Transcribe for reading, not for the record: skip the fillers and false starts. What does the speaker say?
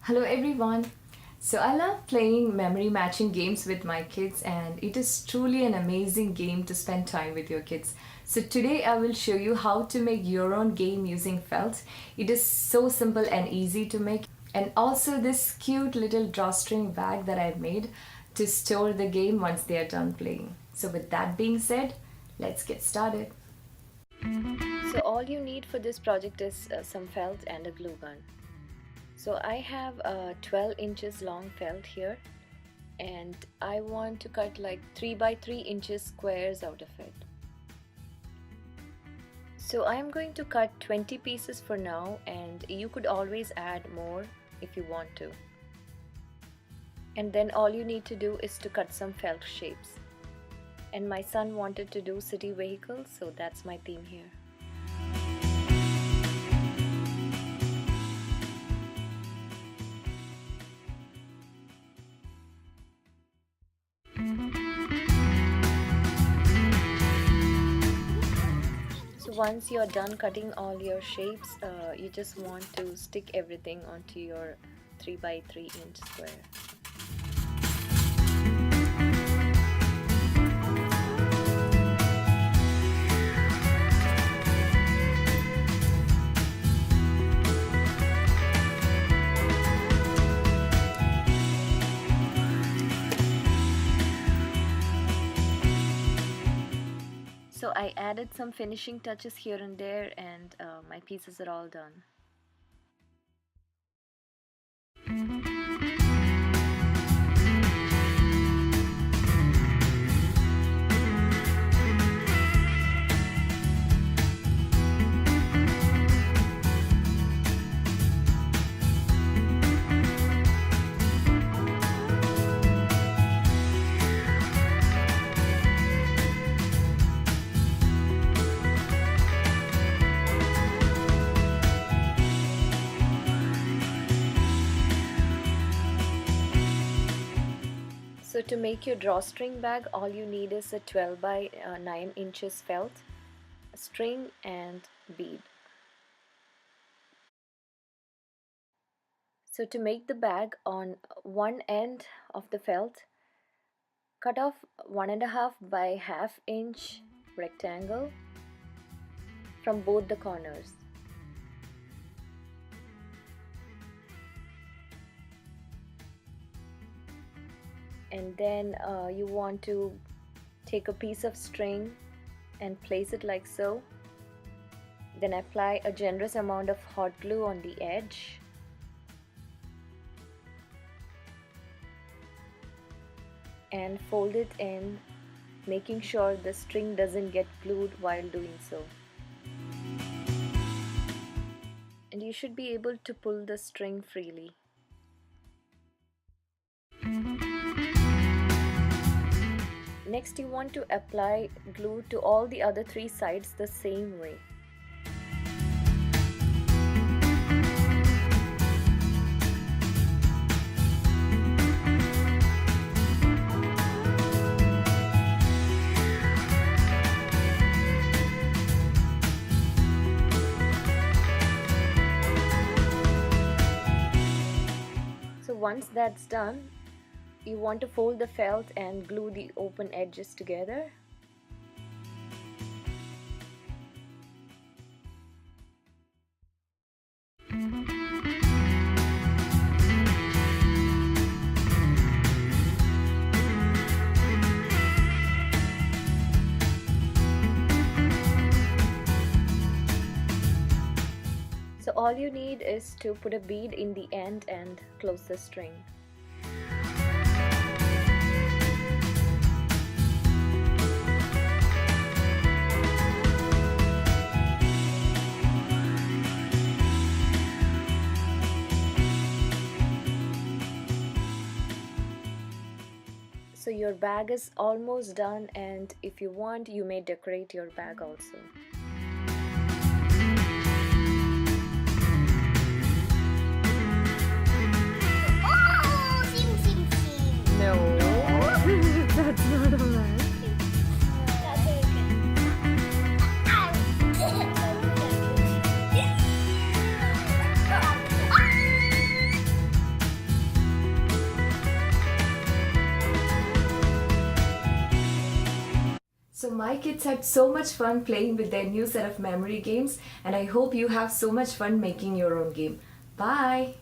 Hello everyone. So I love playing memory matching games with my kids and it is truly an amazing game to spend time with your kids. So today I will show you how to make your own game using felt. It is so simple and easy to make, and also this cute little drawstring bag that I made to store the game once they are done playing. So with that being said, let's get started. So all you need for this project is some felt and a glue gun. So I have a 12 inches long felt here and I want to cut like 3 by 3 inches squares out of it. So I am going to cut 20 pieces for now, and you could always add more if you want to. And then all you need to do is to cut some felt shapes. And my son wanted to do city vehicles, so that's my theme here. So once you're done cutting all your shapes, you just want to stick everything onto your 3 by 3 inch square. So I added some finishing touches here and there, and my pieces are all done. So to make your drawstring bag, all you need is a 12 by 9 inches felt, a string and bead. So to make the bag, on one end of the felt, cut off 1.5 by 1/2 inch rectangle from both the corners. And then you want to take a piece of string and place it like so. Then apply a generous amount of hot glue on the edge. And fold it in, making sure the string doesn't get glued while doing so. And you should be able to pull the string freely. Next, you want to apply glue to all the other 3 sides the same way. So once that's done, you want to fold the felt and glue the open edges together. So all you need is to put a bead in the end and close the string. So your bag is almost done, and if you want, you may decorate your bag also. Oh, sing, sing, sing. No, that's not a match. That's okay. So my kids had so much fun playing with their new set of memory games, and I hope you have so much fun making your own game. Bye!